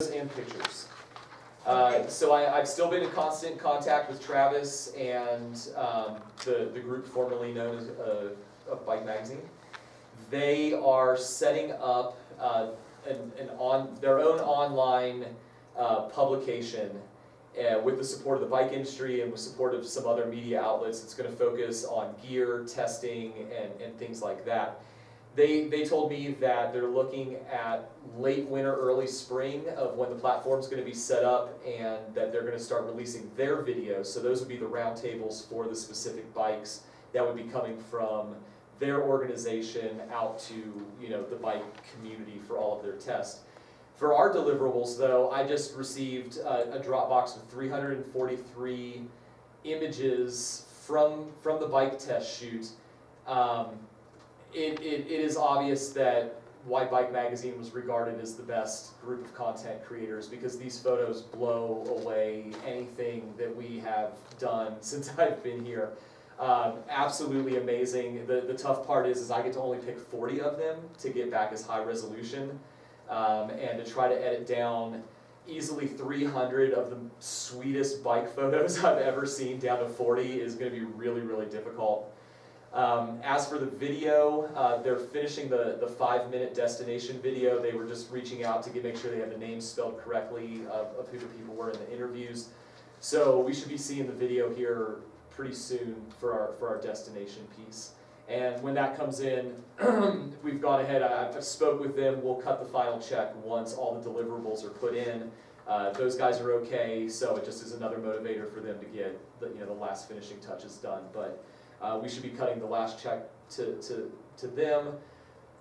and pictures. So I've still been in constant contact with Travis and the group formerly known as of Bike Magazine. They are setting up their own online publication with the support of the bike industry and with support of some other media outlets. It's going to focus on gear, testing, and things like that. They told me that they're looking at late winter, early spring of when the platform's going to be set up, and that they're going to start releasing their videos. So those would be the roundtables for the specific bikes that would be coming from their organization out to the bike community for all of their tests. For our deliverables though, I just received a Dropbox with 343 images from the bike test shoot. It is obvious that why Bike Magazine was regarded as the best group of content creators, because these photos blow away anything that we have done since I've been here. Absolutely amazing. The tough part is I get to only pick 40 of them to get back as high resolution, and to try to edit down easily 300 of the sweetest bike photos I've ever seen down to 40 is going to be really, really difficult. As for the video, they're finishing the 5-minute destination video. They were just reaching out to make sure they have the names spelled correctly of who the people were in the interviews. So we should be seeing the video here pretty soon for our destination piece. And when that comes in, we've gone ahead, I've spoke with them, we'll cut the final check once all the deliverables are put in. Those guys are okay, so it just is another motivator for them to get the last finishing touches done. But we should be cutting the last check to them.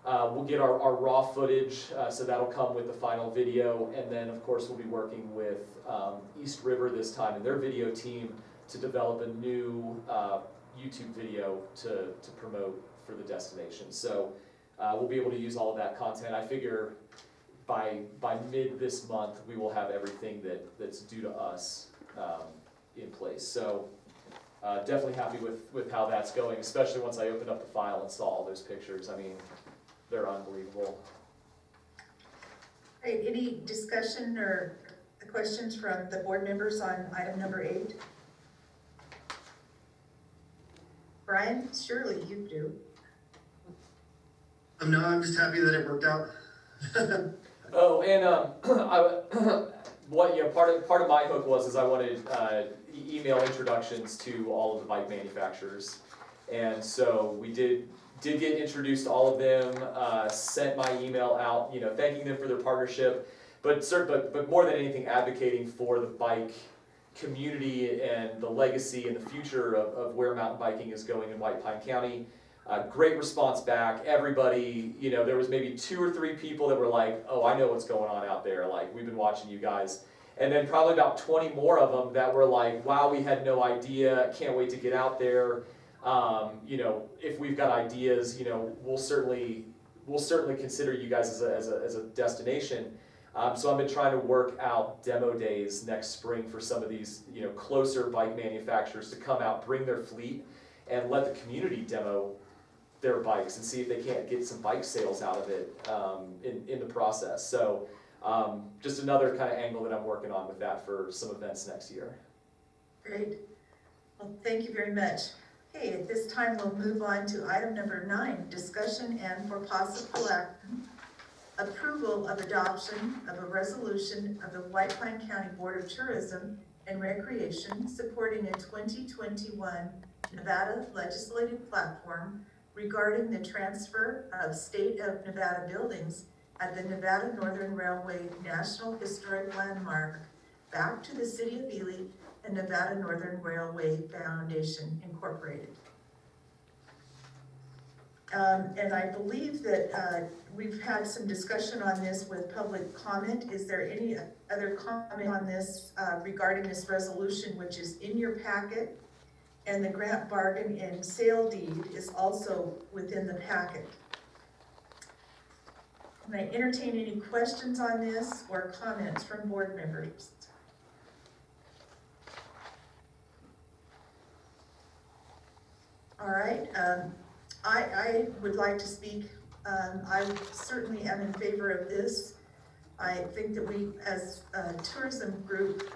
We'll get our raw footage, so that'll come with the final video, and then of course we'll be working with East River this time and their video team to develop a new YouTube video to promote for the destination. So we'll be able to use all of that content. I figure by mid this month we will have everything that's due to us in place. So definitely happy with how that's going, especially once I opened up the file and saw all those pictures. I mean, they're unbelievable. Great. Any discussion or questions from the board members on item number 8? Brian, surely you do. No, I'm just happy that it worked out. Oh, and part of my hook was I wanted email introductions to all of the bike manufacturers, and so we did get introduced to all of them. Sent my email out, thanking them for their partnership, but more than anything, advocating for the bike community and the legacy and the future of where mountain biking is going in White Pine County. Great response back. Everybody, there was maybe 2 or 3 people that were like, oh, I know what's going on out there. Like, we've been watching you guys. And then probably about 20 more of them that were like, wow, we had no idea. Can't wait to get out there. If we've got ideas, we'll certainly consider you guys as a destination. So I've been trying to work out demo days next spring for some of these, closer bike manufacturers to come out, bring their fleet, and let the community demo their bikes and see if they can't get some bike sales out of it in the process. So just another kind of angle that I'm working on with that for some events next year. Great. Well, thank you very much. Okay, at this time we'll move on to item number 9, discussion and for possible action, approval of adoption of a resolution of the White Pine County Board of Tourism and Recreation supporting a 2021 Nevada legislative platform regarding the transfer of State of Nevada buildings at the Nevada Northern Railway National Historic Landmark back to the City of Ely and Nevada Northern Railway Foundation, Incorporated. And I believe that we've had some discussion on this with public comment. Is there any other comment on this regarding this resolution, which is in your packet? And the grant bargain and sale deed is also within the packet. Can I entertain any questions on this or comments from board members? All right. I would like to speak. I certainly am in favor of this. I think that we, as a tourism group,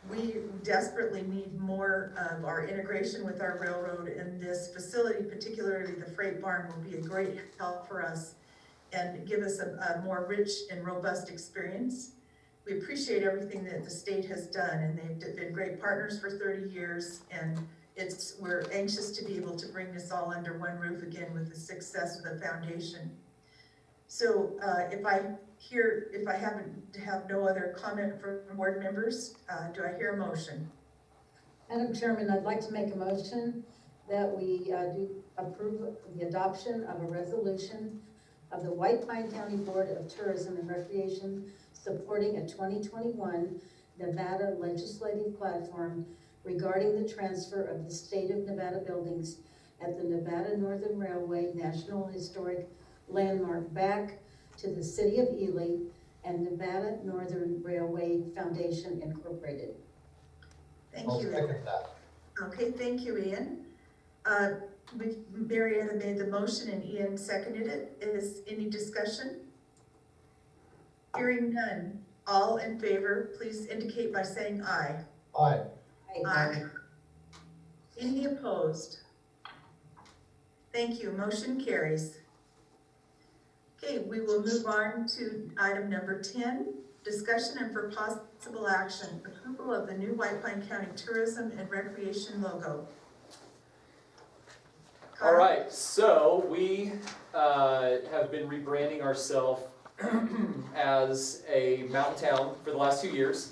we desperately need more of our integration with our railroad, and this facility, particularly the freight barn, will be a great help for us and give us a more rich and robust experience. We appreciate everything that the state has done, and they've been great partners for 30 years, and we're anxious to be able to bring this all under one roof again with the success of the foundation. So if I have no other comment from board members, do I hear a motion? Madam Chairman, I'd like to make a motion that we do approve the adoption of a resolution of the White Pine County Board of Tourism and Recreation supporting a 2021 Nevada legislative platform regarding the transfer of the state of Nevada buildings at the Nevada Northern Railway National Historic Landmark back to the City of Ely and Nevada Northern Railway Foundation Incorporated. Thank I'll you. second that. Okay, thank you, Ian. Marietta made the motion and Ian seconded it. Is any discussion? Hearing none. All in favor, please indicate by saying aye. Aye. Aye. Any opposed? Thank you, motion carries. Okay, we will move on to item number 10, discussion and for possible action, approval of the new White Pine County Tourism and Recreation logo. All right, so we have been rebranding ourselves as a mountain town for the last 2 years,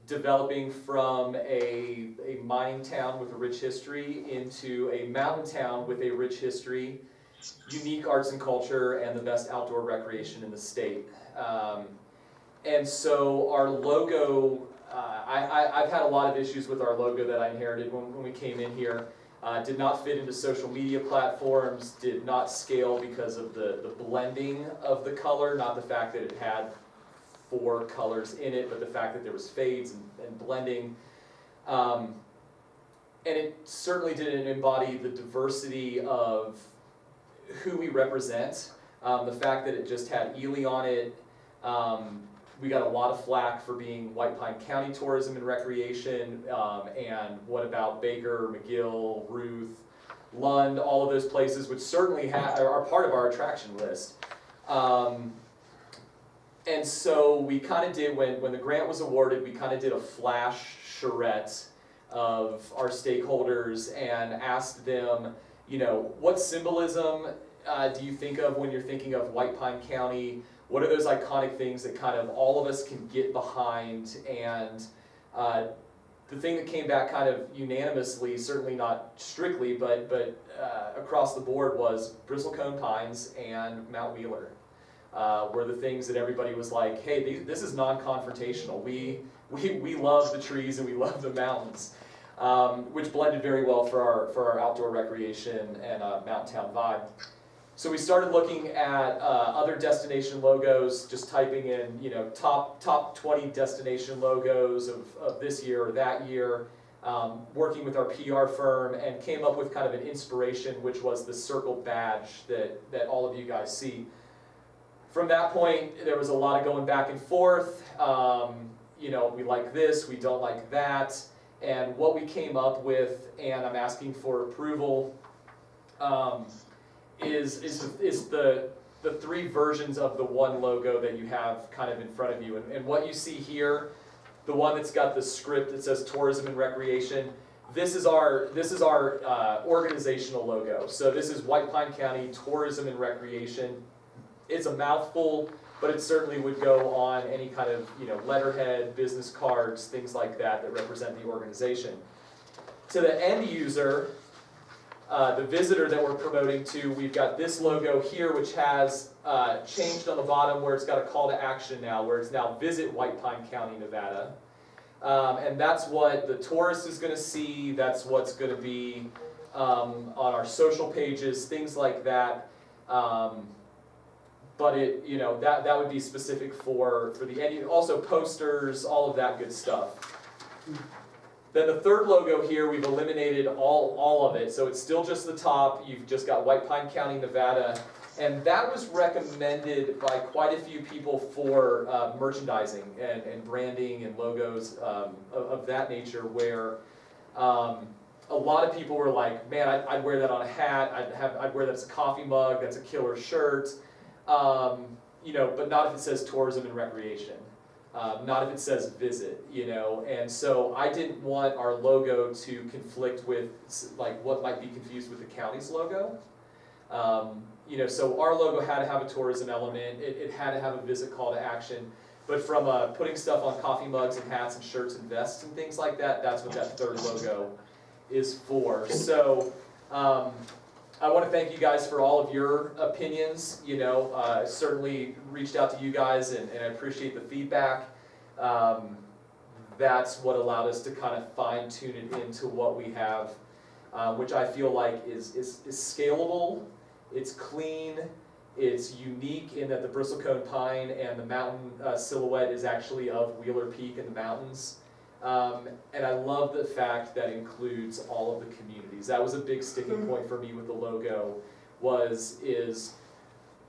developing from a mining town with a rich history into a mountain town with a rich history, unique arts and culture, and the best outdoor recreation in the state. And so our logo, I've had a lot of issues with our logo that I inherited when we came in here. Did not fit into social media platforms, did not scale because of the blending of the color, not the fact that it had 4 colors in it, but the fact that there was fades and blending. And it certainly didn't embody the diversity of who we represent. The fact that it just had Ely on it, we got a lot of flack for being White Pine County Tourism and Recreation, and what about Baker, McGill, Ruth, Lund, all of those places, which certainly are part of our attraction list. And so we kind of did, when the grant was awarded, we kind of did a flash charrette of our stakeholders and asked them, you know, what symbolism do you think of when you're thinking of White Pine County? What are those iconic things that kind of all of us can get behind? And the thing that came back kind of unanimously, certainly not strictly, but across the board was bristlecone pines and Mount Wheeler were the things that everybody was like, hey, this is non-confrontational. We love the trees and we love the mountains, which blended very well for our outdoor recreation and mountain town vibe. So we started looking at other destination logos, just typing in, you know, top 20 destination logos of this year or that year, working with our PR firm, and came up with kind of an inspiration, which was the circle badge that all of you guys see. From that point, there was a lot of going back and forth. You know, we like this, we don't like that, and what we came up with, and I'm asking for approval, is the 3 versions of the one logo that you have kind of in front of you. And what you see here, the one that's got the script that says tourism and recreation, this is our organizational logo. So this is White Pine County Tourism and Recreation. It's a mouthful, but it certainly would go on any kind of, you know, letterhead, business cards, things like that represent the organization. To the end user, the visitor that we're promoting to, we've got this logo here, which has changed on the bottom where it's got a call to action now, where it's now visit White Pine County, Nevada. And that's what the tourist is going to see, that's what's going to be on our social pages, things like that. But it, you know, that would be specific for the end, also posters, all of that good stuff. Then the third logo here, we've eliminated all of it, so it's still just the top. You've just got White Pine County, Nevada, And that was recommended by quite a few people for merchandising and branding and logos of that nature, where a lot of people were like, man, I'd wear that on a hat, I'd wear that as a coffee mug, that's a killer shirt, you know, but not if it says tourism and recreation. Not if it says visit, you know, and so I didn't want our logo to conflict with like what might be confused with the county's logo. You know, so our logo had to have a tourism element, it had to have a visit call to action, but from putting stuff on coffee mugs and hats and shirts and vests and things like that, that's what that third logo is for. So I want to thank you guys for all of your opinions. You know, I certainly reached out to you guys and I appreciate the feedback. That's what allowed us to kind of fine tune it into what we have, which I feel like is scalable, it's clean, it's unique in that the bristlecone pine and the mountain silhouette is actually of Wheeler Peak in the mountains. And I love the fact that includes all of the communities. That was a big sticking point for me with the logo.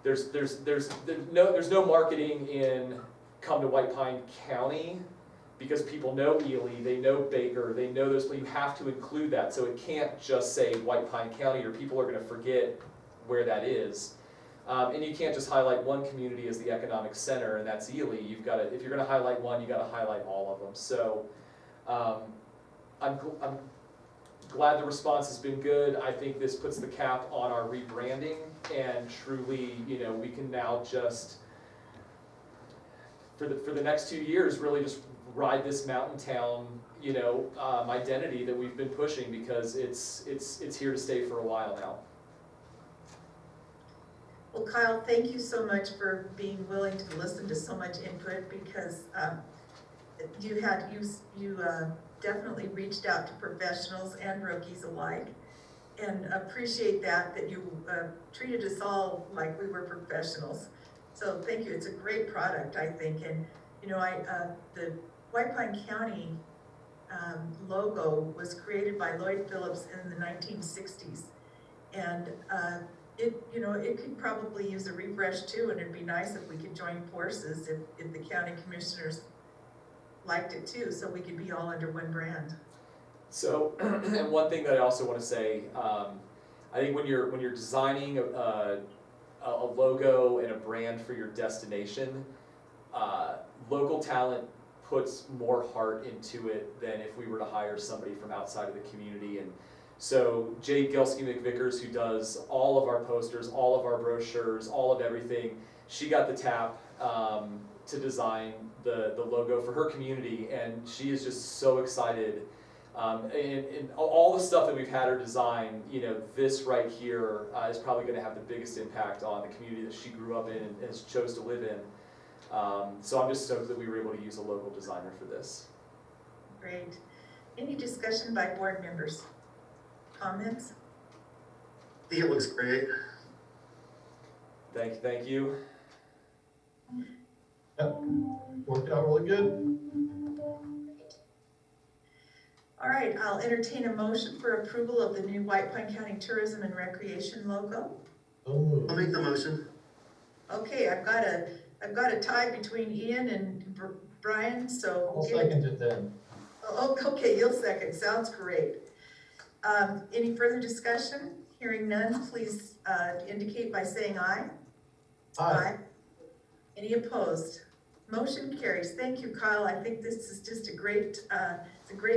There's no marketing in come to White Pine County, because people know Ely, they know Baker, they know those, but you have to include that. So it can't just say White Pine County, or people are going to forget where that is. And you can't just highlight one community as the economic center, and that's Ely. You've got to, if you're going to highlight one, you got to highlight all of them. So I'm glad the response has been good. I think this puts the cap on our rebranding, and truly, you know, we can now just for the next 2 years really just ride this mountain town, you know, identity that we've been pushing, because it's here to stay for a while now. Well, Kyle, thank you so much for being willing to listen to so much input, because you definitely reached out to professionals and rookies alike, and appreciate that you treated us all like we were professionals. So thank you. It's a great product, I think, and you know, the White Pine County logo was created by Lloyd Phillips in the 1960s, and it could probably use a refresh too, and it'd be nice if we could join forces if the county commissioners liked it too, so we could be all under one brand. So, and one thing that I also want to say, I think when you're designing a logo and a brand for your destination, local talent puts more heart into it than if we were to hire somebody from outside of the community. And so Jade Gelsky McVickers, who does all of our posters, all of our brochures, all of everything, she got the tap to design the logo for her community, and she is just so excited. And all the stuff that we've had her design, you know, this right here is probably going to have the biggest impact on the community that she grew up in and chose to live in. So I'm just stoked that we were able to use a local designer for this. Great. Any discussion by board members? Comments? I think it looks great. Thank you. Yep, worked out really good. All right, I'll entertain a motion for approval of the new White Pine County Tourism and Recreation logo. So I'll moved. make the motion. Okay, I've got a tie between Ian and Brian, so. I'll second it then. Oh, okay, you'll second, sounds great. Any further discussion? Hearing none, please indicate by saying aye. Aye. Any opposed? Motion carries. Thank you, Kyle. I think this is just a great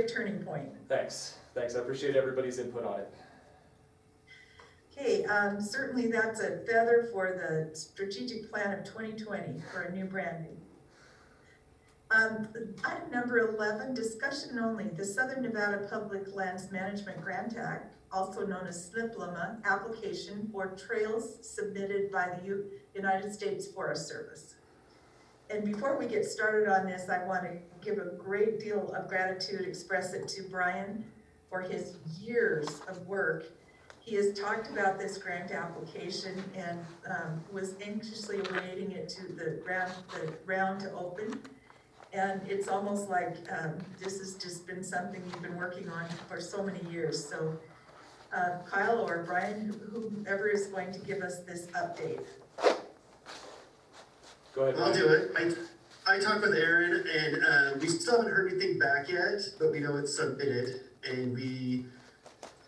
turning point. Thanks. I appreciate everybody's input on it. Okay, certainly that's a feather for the strategic plan of 2020 for a new branding. Item number 11, discussion only. The Southern Nevada Public Lands Management Grant Act, also known as SNPLMA, application for trails submitted by the United States Forest Service. And before we get started on this, I want to give a great deal of gratitude, express it to Brian for his years of work. He has talked about this grant application and was anxiously awaiting it to the round to open. And it's almost like this has just been something you've been working on for so many years. So Kyle or Brian, whoever is going to give us this update. Go ahead. I'll Ryan. do it. I talked with Erin and, we still haven't heard anything back yet, but we know it's submitted and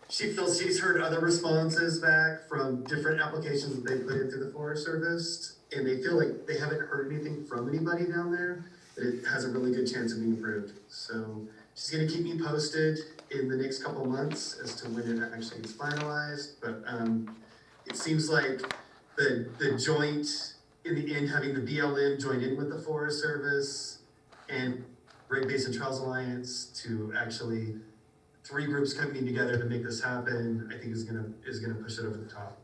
she feels she's heard other responses back from different applications that they put into the Forest Service. And they feel like they haven't heard anything from anybody down there, that it has a really good chance of being approved. So she's gonna keep me posted in the next couple months as to when it actually gets finalized. But, it seems like the joint, in the end, having the BLM join in with the Forest Service and Great Basin Trails Alliance to actually, 3 groups coming together to make this happen, I think is gonna push it over the top.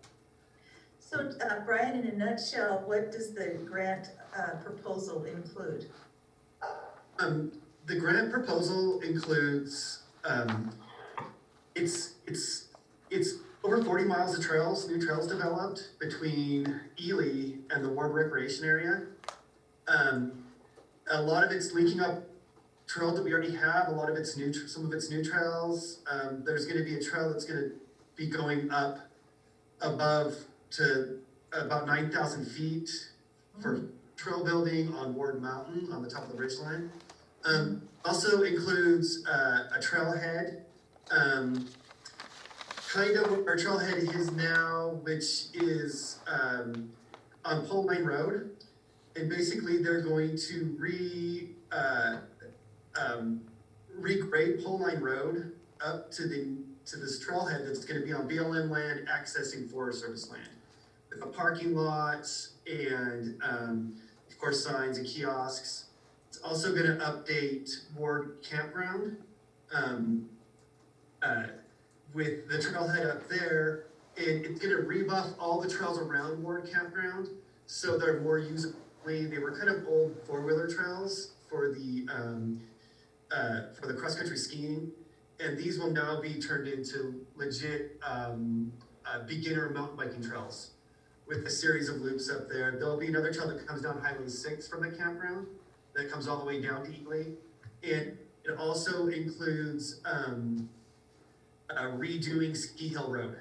So, Brian, in a nutshell, what does the grant, proposal include? The grant proposal includes, it's over 40 miles of trails, new trails developed between Ely and the Ward Recreation Area. A lot of it's linking up trail that we already have, a lot of it's new, some of it's new trails. There's gonna be a trail that's gonna be going up above to about 9,000 feet for trail building on Ward Mountain on the top of the ridgeline. Also includes a trailhead, kind of where our trailhead is now, which is on Pole Line Road. And basically they're going to regrade Pole Line Road up to this trailhead that's gonna be on BLM land accessing Forest Service land. With a parking lot and, of course, signs and kiosks. It's also gonna update Ward Campground, with the trailhead up there, and it's gonna rebuff all the trails around Ward Campground, so they're more usable. They were kind of old 4-wheeler trails for the cross-country skiing, and these will now be turned into legit, beginner mountain biking trails with a series of loops up there. There'll be another trail that comes down Highway 6 from the campground, that comes all the way down to Ely. And it also includes, redoing Ski Hill Road.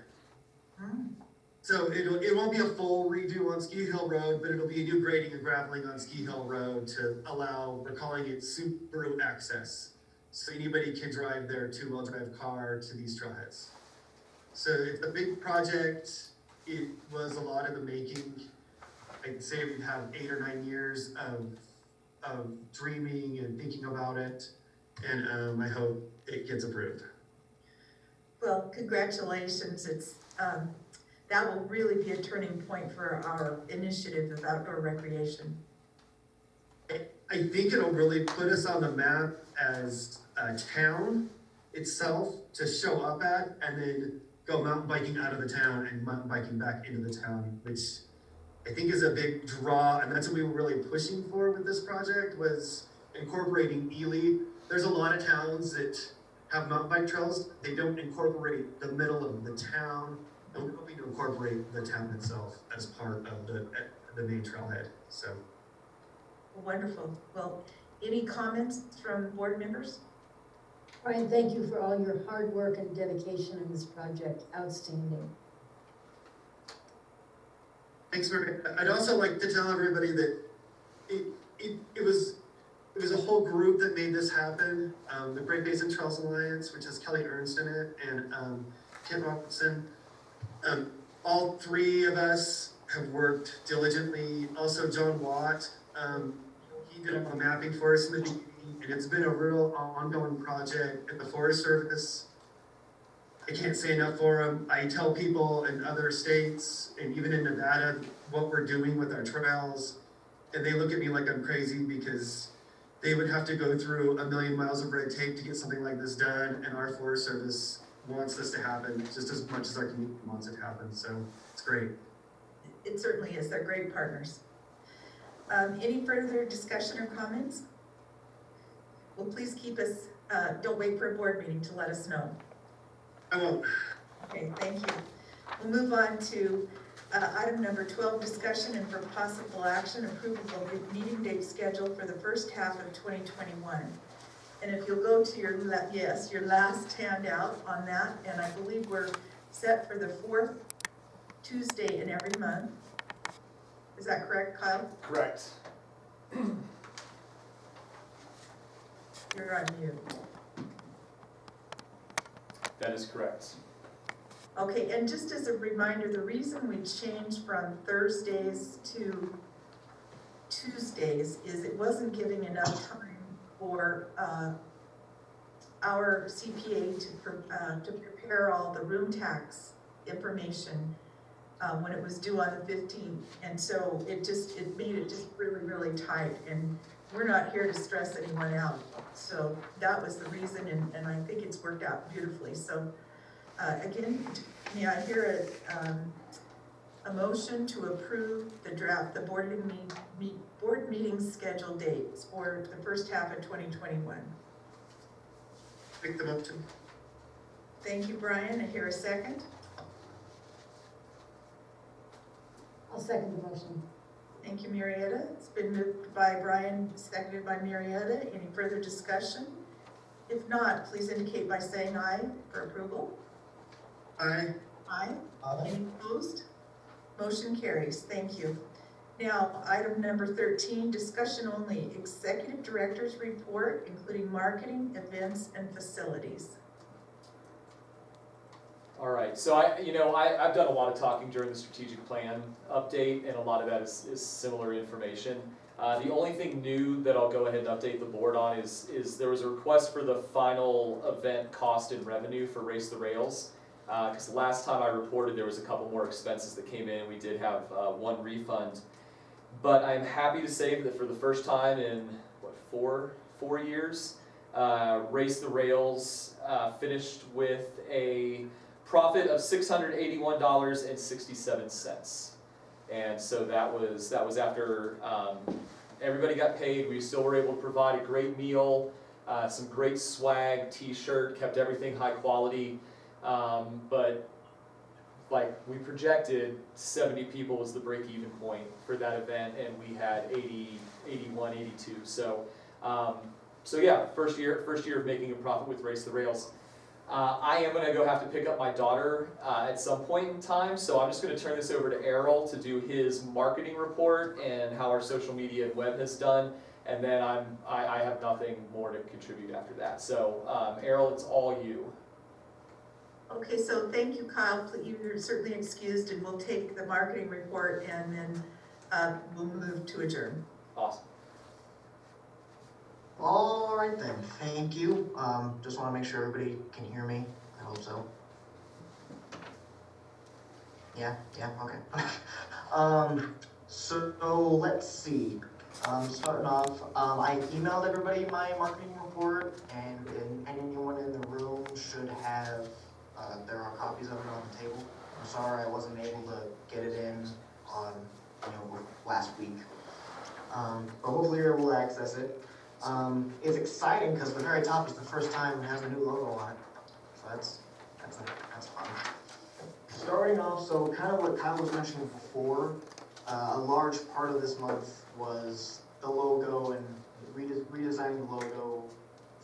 So it won't be a full redo on Ski Hill Road, but it'll be a new grading and graveling on Ski Hill Road to allow, we're calling it Subaru access. So anybody can drive their 2-wheel drive car to these trailheads. So it's a big project. It was a lot in the making. I'd say we have 8 or 9 years of dreaming and thinking about it. And I hope it gets approved. Well, congratulations, it's, that will really be a turning point for our initiative of outdoor recreation. I think it'll really put us on the map as a town itself to show up at, and then go mountain biking out of the town and mountain biking back into the town, which I think is a big draw, and that's what we were really pushing for with this project, was incorporating Ely. There's a lot of towns that have mountain bike trails, they don't incorporate the middle of the town, and we're hoping to incorporate the town itself as part of the main trailhead, so. Wonderful. Well, any comments from board members? Brian, thank you for all your hard work and dedication in this project. Outstanding. Thanks, Mary. I'd also like to tell everybody that it was a whole group that made this happen. The Great Basin Trails Alliance, which has Kelly Ernst in it, and Kent Robertson. All 3 of us have worked diligently. Also, John Watt, he did all the mapping for us in the beginning, and it's been a real ongoing project at the Forest Service. I can't say enough for him. I tell people in other states, and even in Nevada, what we're doing with our trails, and they look at me like I'm crazy because they would have to go through 1,000,000 miles of red tape to get something like this done, and our Forest Service wants this to happen just as much as our community wants it to happen, so it's great. It certainly is, they're great partners. Any further discussion or comments? Well, please keep us, don't wait for a board meeting to let us know. I won't. Okay, thank you. We'll move on to item number 12, discussion and for possible action, approval of the meeting date schedule for the first half of 2021. And if you'll go to your last handout on that, and I believe we're set for the fourth Tuesday in every month. Is that correct, Kyle? Correct. You're on mute. That is correct. Okay, and just as a reminder, the reason we changed from Thursdays to Tuesdays is it wasn't giving enough time for, our CPA to prepare all the room tax information, when it was due on the 15th. And so it made it just really, really tight, and we're not here to stress anyone out. So that was the reason, and I think it's worked out beautifully. So, again, may I hear a motion to approve the board meeting schedule dates for the first half of 2021? Make the motion. Thank you, Brian. I hear a second. I'll second the motion. Thank you, Marietta. It's been moved by Brian, seconded by Marietta. Any further discussion? If not, please indicate by saying aye for approval. Aye. Aye. Aye. Any opposed? Motion carries. Thank you. Now, item number 13, discussion only, executive director's report, including marketing, events, and facilities. All right, so I've done a lot of talking during the strategic plan update, and a lot of that is similar information. The only thing new that I'll go ahead and update the board on is there was a request for the final event cost and revenue for Race the Rails. Because last time I reported, there was a couple more expenses that came in. We did have one refund. But I'm happy to say that for the first time in, four years, Race the Rails finished with a profit of $681.67. And so that was after everybody got paid. We still were able to provide a great meal, some great swag, t-shirt, kept everything high quality. But like we projected, 70 people was the break-even point for that event, and we had 80, 81, 82. So yeah, first year of making a profit with Race the Rails. I am gonna go have to pick up my daughter at some point in time, so I'm just gonna turn this over to Errol to do his marketing report and how our social media and web has done, and then I have nothing more to contribute after that. So Errol, it's all you. Okay, so thank you, Kyle. You're certainly excused, and we'll take the marketing report and then we'll move to adjourn. Awesome. All right then, thank you. Just want to make sure everybody can hear me. I hope so. Yeah, okay. So let's see. Starting off, I emailed everybody my marketing report, and anyone in the room should have, there are copies of it on the table. I'm sorry I wasn't able to get it in on, last week. But hopefully you're able to access it. It's exciting because the very top is the first time it has a new logo on it. So that's fun. Starting off, so kind of what Kyle was mentioning before, a large part of this month was the logo and redesigning the logo,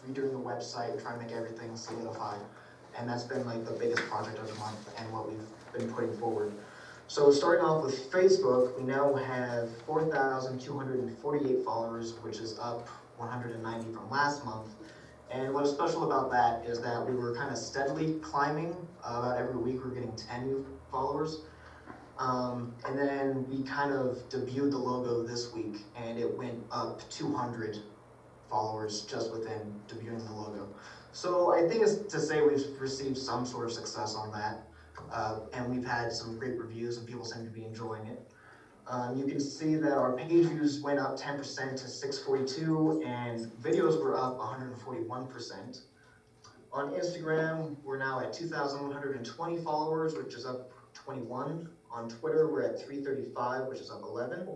redoing the website, trying to make everything solidified. And that's been like the biggest project of the month and what we've been putting forward. So starting off with Facebook, we now have 4,248 followers, which is up 190 from last month. And what is special about that is that we were kind of steadily climbing. About every week we're getting 10 new followers. And then we kind of debuted the logo this week, and it went up 200 followers just within debuting the logo. So I think it's to say we've received some sort of success on that. And we've had some great reviews and people seem to be enjoying it. You can see that our page views went up 10% to 642 and videos were up 141%. On Instagram, we're now at 2,120 followers, which is up 21. On Twitter, we're at 335, which is up 11.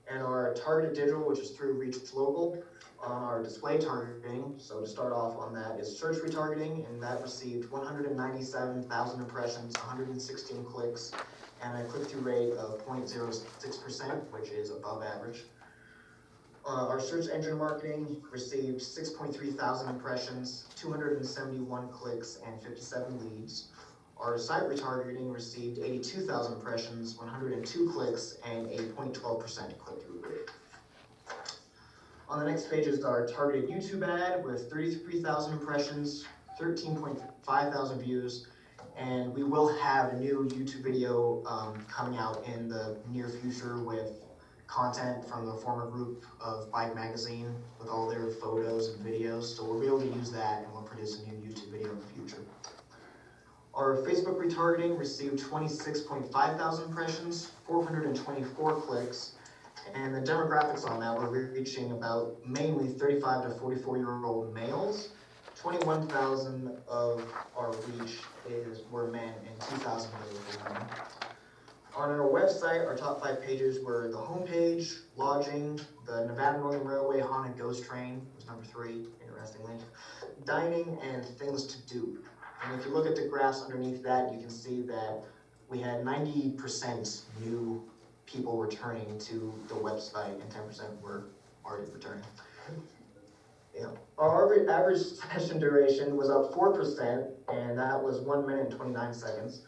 And our targeted digital, which is through Reach Local, on our display targeting, so to start off on that, is search retargeting, and that received 197,000 impressions, 116 clicks, and a click-through rate of 0.06%, which is above average. Our search engine marketing received 6.3 thousand impressions, 271 clicks, and 57 leads. Our site retargeting received 82,000 impressions, 102 clicks, and a 0.12% click-through rate. On the next page is our targeted YouTube ad with 33,000 impressions, 13.5 thousand views, and we will have a new YouTube video coming out in the near future with content from the former group of Bike Magazine with all their photos and videos. So we'll be able to use that, and we'll produce a new YouTube video in the future. Our Facebook retargeting received 26.5 thousand impressions, 424 clicks, and the demographics on that were reaching about mainly 35 to 44-year-old males. 21,000 of our reach were men and 2,000 were women. On our website, our top 5 pages were the homepage, lodging, the Nevada Northern Railway Haunted Ghost Train was number 3, interestingly, dining, and things to do. And if you look at the graphs underneath that, you can see that we had 90% new people returning to the website and 10% were already returning. Yeah. Our average session duration was up 4%, and that was 1 minute and 29 seconds.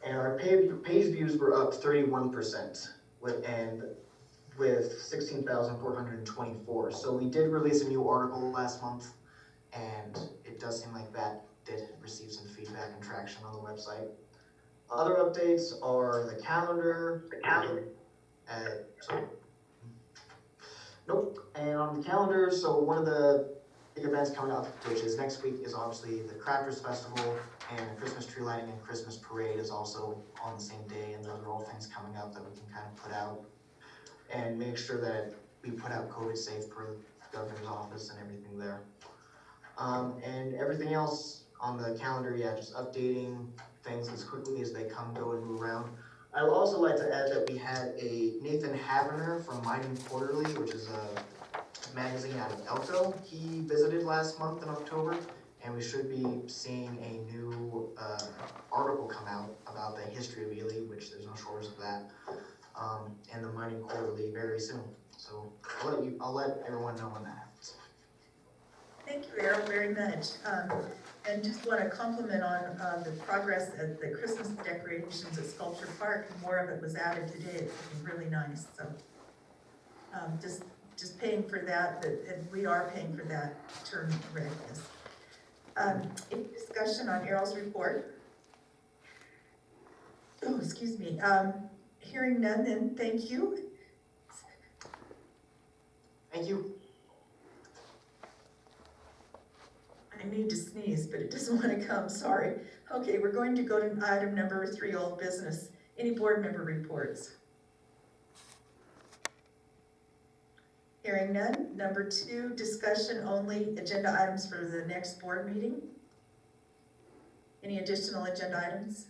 And our page views were up 31% with 16,424. So we did release a new article last month, and it does seem like that did receive some feedback and traction on the website. Other updates are the calendar. And on the calendar, so one of the big events coming up, which is next week, is obviously the Crafters Festival, and the Christmas tree lighting and Christmas parade is also on the same day, and those are all things coming up that we can kind of put out and make sure that we put out COVID safe per the governor's office and everything there. And everything else on the calendar, yeah, just updating things as quickly as they come, go, and move around. I would also like to add that we had a Nathan Havener from Mining Quarterly, which is a magazine out of Elko. He visited last month in October, and we should be seeing a new article come out about the history of Ely, which there's no shortage of that, and the Mining Quarterly very soon. So I'll let everyone know when that happens. Thank you, Errol, very much. And just want to compliment on the progress at the Christmas decorations at Sculpture Park. More of it was added today. It's looking really nice. So just paying for that, and we are paying for that term readiness. Any discussion on Errol's report? Oh, excuse me. Hearing none, then thank you. Thank you. I need to sneeze, but it doesn't want to come, sorry. Okay, we're going to go to item number 3, old business. Any board member reports? Hearing none. Number 2, discussion only, agenda items for the next board meeting. Any additional agenda items?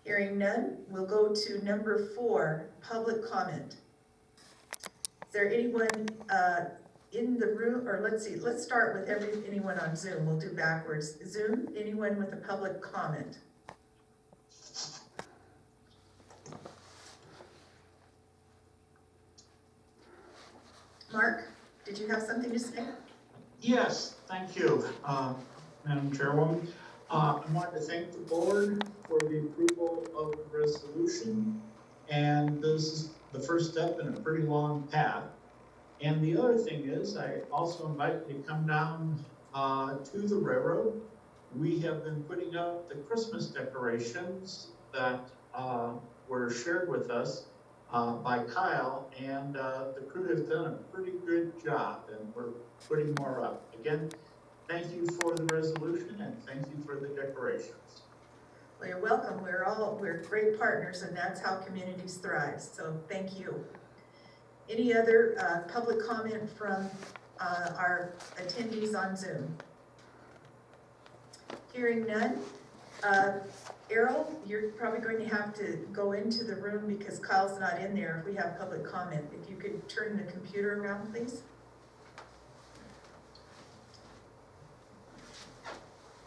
Hearing none, we'll go to number 4, public comment. Is there anyone in the room, or let's start with anyone on Zoom, we'll do backwards. Zoom, anyone with a public comment? Mark, did you have something to say? Yes, thank you, Madam Chairwoman. I wanted to thank the board for the approval of the resolution, and this is the first step in a pretty long path. And the other thing is, I also invite you to come down to the railroad. We have been putting up the Christmas decorations that were shared with us by Kyle, and the crew has done a pretty good job, and we're putting more up. Again, thank you for the resolution, and thank you for the decorations. Well, you're welcome. We're great partners, and that's how communities thrive, so thank you. Any other public comment from our attendees on Zoom? Hearing none. Errol, you're probably going to have to go into the room because Kyle's not in there if we have public comment. If you could turn the computer around, please.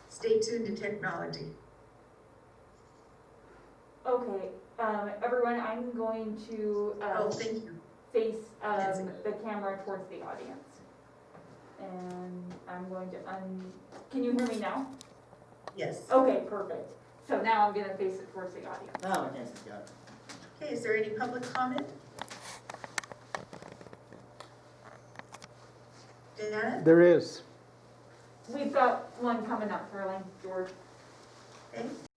Stay tuned to technology. Okay, everyone, I'm going to Oh, thank you. face the camera towards the audience. And I'm going to can you hear me now? Yes. Okay, perfect. So now I'm gonna face it towards the audience. No, I can't see God. Okay, is there any public comment? Janet? There is. We've got one coming up, Caroline, George. Okay.